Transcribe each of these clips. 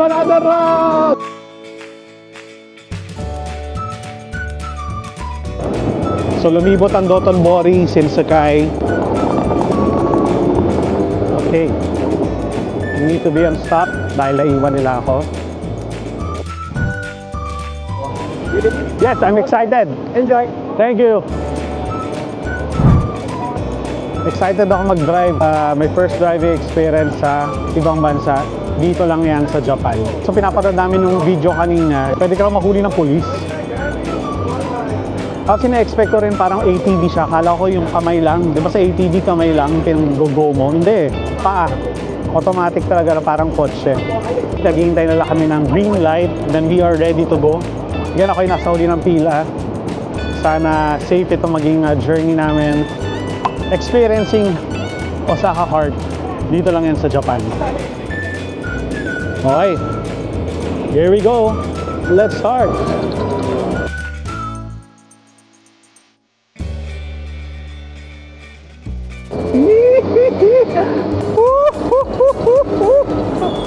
another round! So lumibot ang Dotonbori, Sinsekai. Okay. You need to be on stop dahil naiwan nila ako. Yes, I'm excited. Enjoy. Thank you. Excited ako mag-drive. My first driving experience sa ibang bansa. Dito lang yan sa Japan. So pinapanood namin nung video kanina, pwede ka lang mahuli ng pulis. Kasi na-expect ko rin parang ATV siya. Kala ko yung kamay lang. Di ba sa ATV kamay lang, pinag-go mo? Hindi. Paa. Automatic talaga na parang kotse. Naghihintay na lang kami ng green light. Then we are ready to go. Yan ako yung nasa huli ng pila. Sana safe ito maging journey namin. Experiencing Osaka Heart. Dito lang yan sa Japan. Okay. Here we go. Let's start.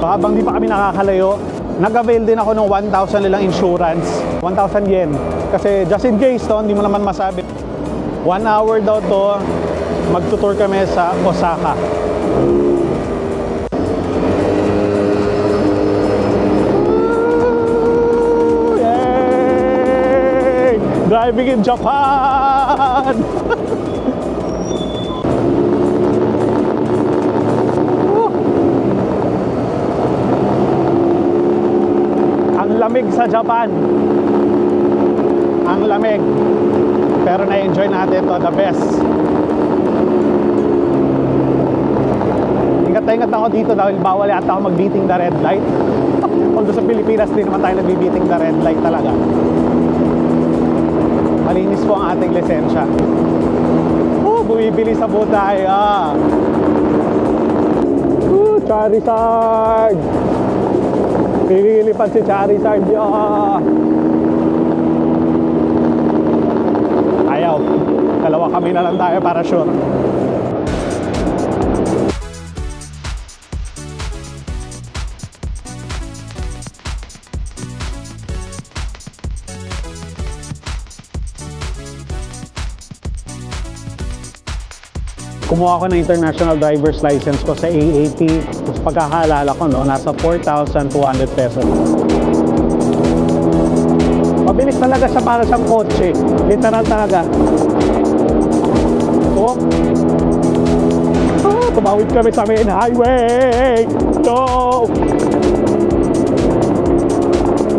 Habang di pa kami nakakalayo, nag-avail din ako ng 1,000 nilang insurance. 1,000 yen. Kasi just in case to, hindi mo naman masabi. 1 hour daw to, magtutour kami sa Osaka. Yay! Driving in Japan! Lamig sa Japan. Ang lamig. Pero na-enjoy natin to, the best. Ingat ako dito dahil bawal yata ako mag-beating the red light. Although sa Pilipinas din naman tayo nag-beating the red light talaga. Malinis po ang ating lisensya. Bumibili sa butay. Charizard! Nililipad si Charizard yun. Ayaw. Dalawa kami na lang tayo para sure. Kumuha ako ng international driver's license ko sa AAT. Tapos pagkakaalala ko, no, nasa 4,200 pesos. Mabilis talaga siya para siyang kotse. Literal talaga. So, tumawid kami sa main highway. No!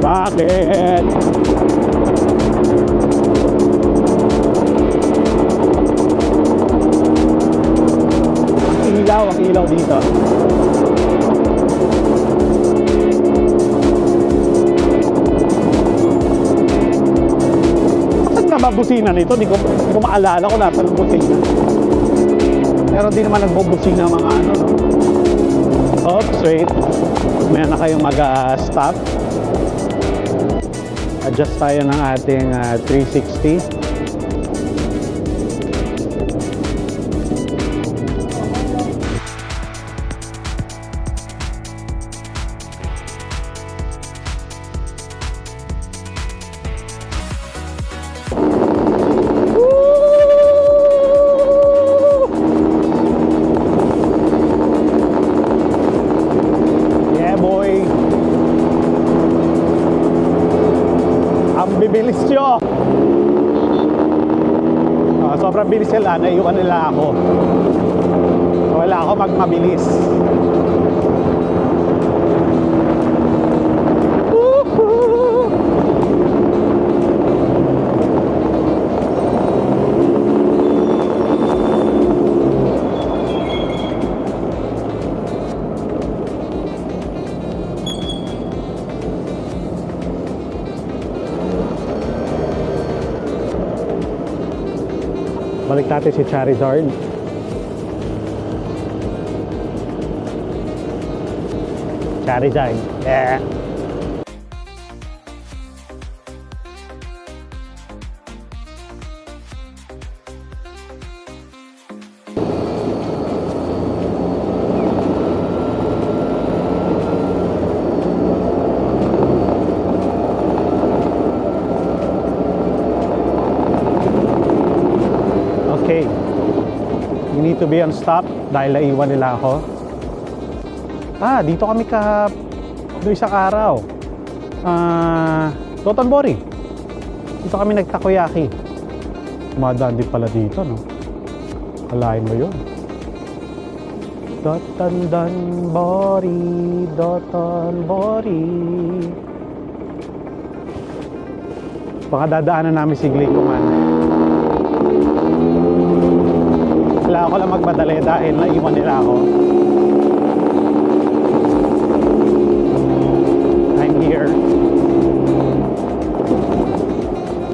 Bakit? Ang ilaw dito. Saan na ba busina nito? Hindi ko maalala kung nasa ng busina. Pero di naman nagbubusina mga ano, no? Oops, wait. May na kayong mag-stop. Adjust tayo ng ating 360. Bibilis nyo. Sobrang bilis sila. Naiwan nila ako. Wala ako magmabilis. Balik natin si Charizard. Charizard. Yeah. to be on stop dahil naiwan nila ako. Dito kami doon isang araw. Dotonbori. Dito kami nagtakoyaki. Umadaan din pala dito, no? Kalahin mo yun. Dotonbori, Dotonbori. Baka dadaanan namin si Glicoman. Wala ako lang magmadali dahil naiwan nila ako. I'm here.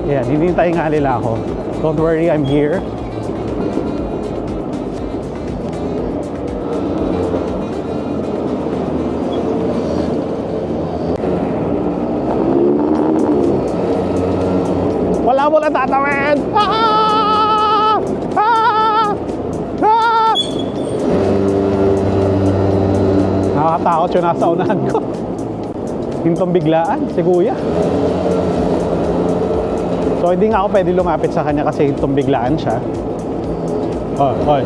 Yeah, hinintay nga nila ako. Don't worry, I'm here. Wala tatawid! Nakakatakot yung nasa unahan ko. Hintong biglaan, si kuya. So hindi nga ako pwede lumapit sa kanya kasi hintong biglaan siya. Oy.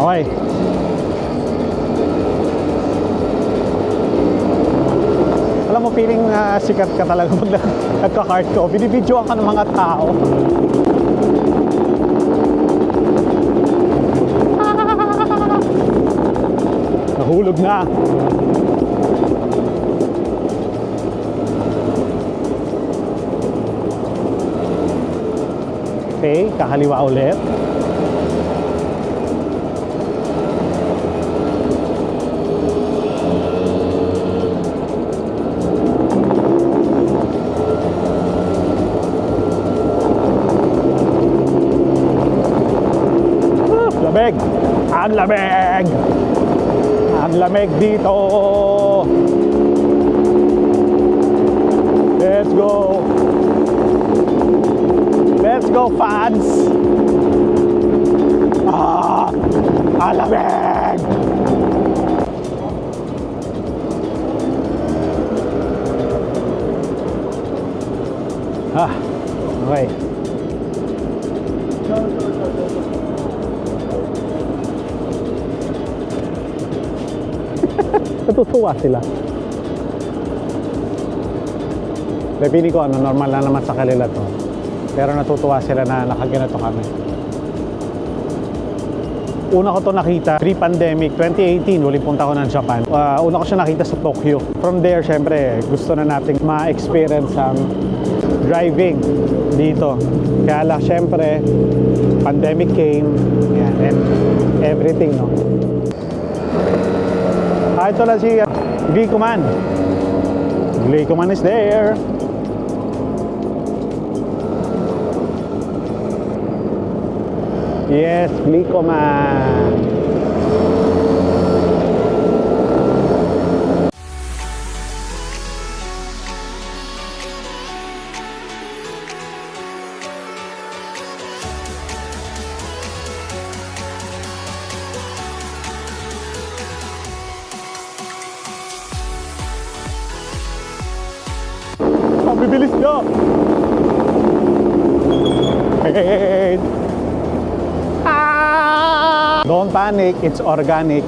Okay. Alam mo, feeling sikat ka talaga pag nagka-cart ko. Binibidyoan ka ng mga tao. Nahulog na. Okay, kakaliwa ulit. Lamig! Ang lamig! Ang lamig dito! Let's go! Let's go, fans! Ang lamig! Okay. Natutuwa sila. Pipili ko normal na naman sa kanila to. Pero natutuwa sila na nakaganato kami. Una ko to nakita pre-pandemic, 2018, huling punta ko ng Japan. Una ko siya nakita sa Tokyo. From there, syempre, gusto na nating ma-experience ang driving dito. Kaya lang, syempre, pandemic came, and everything, no? Ito lang si Glicoman. Glicoman is there. Yes, Glicoman. Bibilis nyo! Hey. Don't panic, it's organic.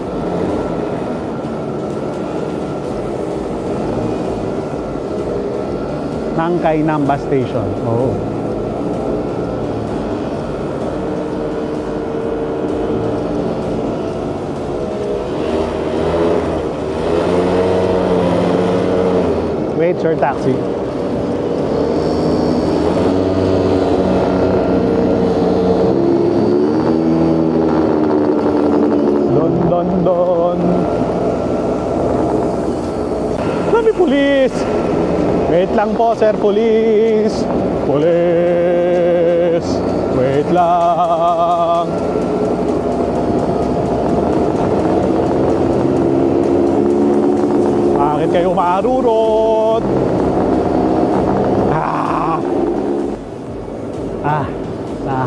Nangkay Namba Station. Oh. Wait, sir, taxi. Don. Sabi pulis. Wait lang po, sir, pulis. Pulis. Wait lang. Bakit kayo marurot?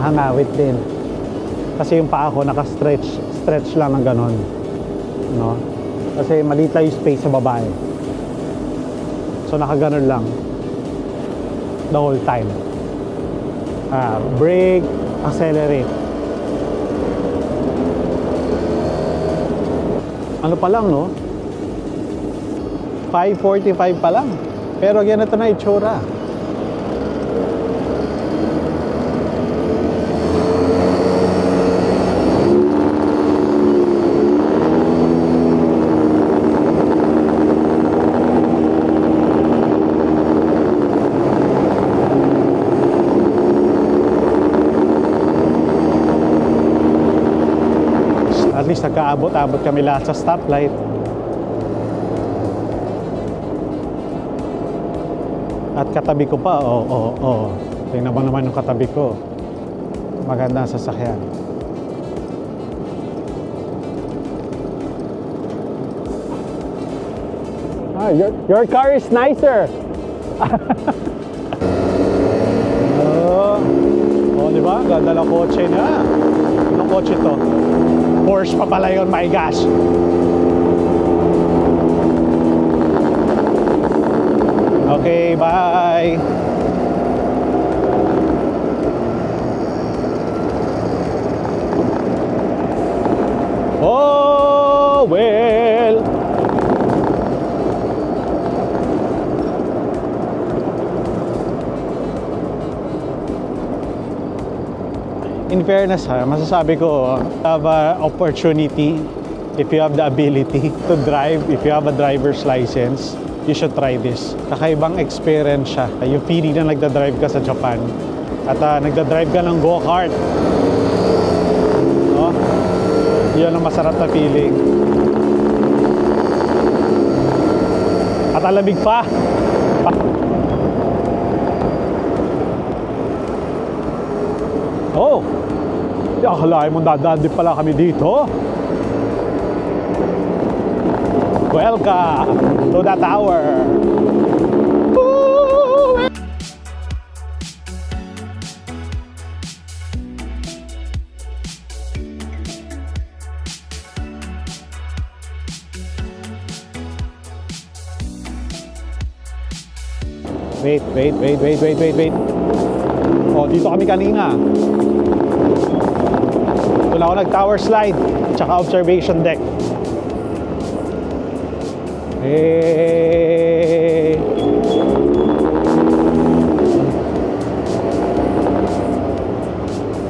nakangawit din. Kasi yung paa ko stretch lang ng ganon. No? Kasi maliit lang yung space sa babae. So nakaganon lang the whole time. Brake, accelerate. Ano pa lang, no? 5:45 pa lang. Pero ganito na itsura. At least nagkaabot-abot kami lahat sa stoplight. At katabi ko pa, tingnan mo naman yung katabi ko. Maganda ang sasakyan. Your car is nicer. Di ba? Ganda ng kotse niya. Anong kotse to? Porsche pa pala yun, my gosh. Okay, bye. Oh, well. In fairness, masasabi ko, have an opportunity, if you have the ability to drive, if you have a driver's license, you should try this. Kakaibang experience siya. Yung feeling na nagda-drive ka sa Japan at nagda-drive ka ng go-kart. No? Yun ang masarap na feeling. At alamig pa. Oh! Akalain mo dadaan din pala kami dito. Welcome to the tower. Wait. Oh, dito kami kanina. Doon ako nag-tower slide, tsaka observation deck. Hey.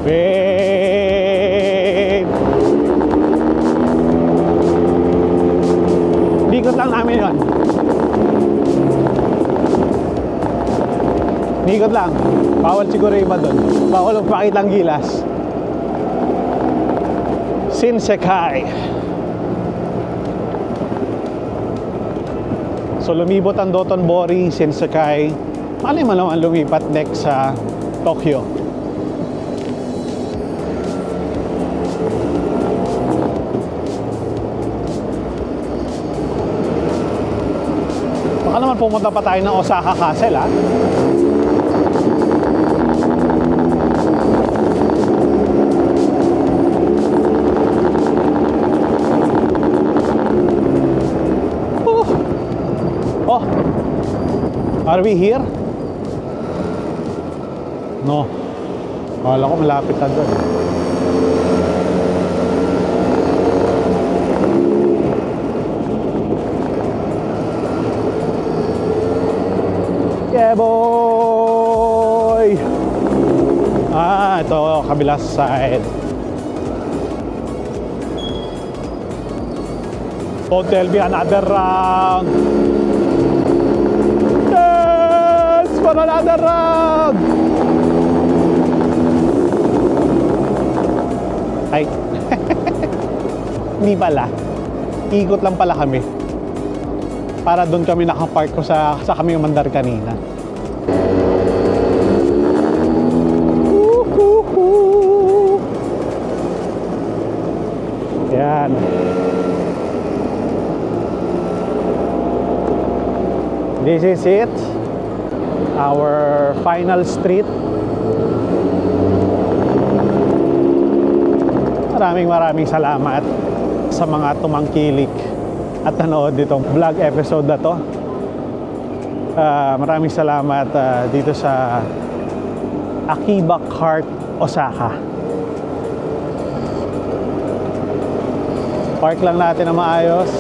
Wait. Likot lang namin yun. Nikot lang. Bawal siguro iba doon. Bawal magpakita ang gilas. Shinsekai. So lumibot ang Dotonbori, Shinsekai. Malay mo naman lumipat next sa Tokyo. Baka naman pumunta pa tayo ng Osaka Castle, ha? Oh, are we here? No. Akala ko malapit na doon. Yeah, boy! Ito, kabila side. Don't tell me another round. For another round. Ay. Hindi pala. Ikot lang pala kami. Para doon kami nakapark ko sa kami umandar kanina. Yan. This is it. Our final street. Maraming salamat sa mga tumangkilik at nanood ditong vlog episode na to. Maraming salamat dito sa Akiba Kart Osaka. Park lang natin na maayos.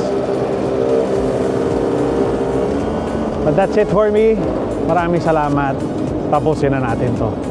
But that's it for me. Maraming salamat. Tapusin na natin to.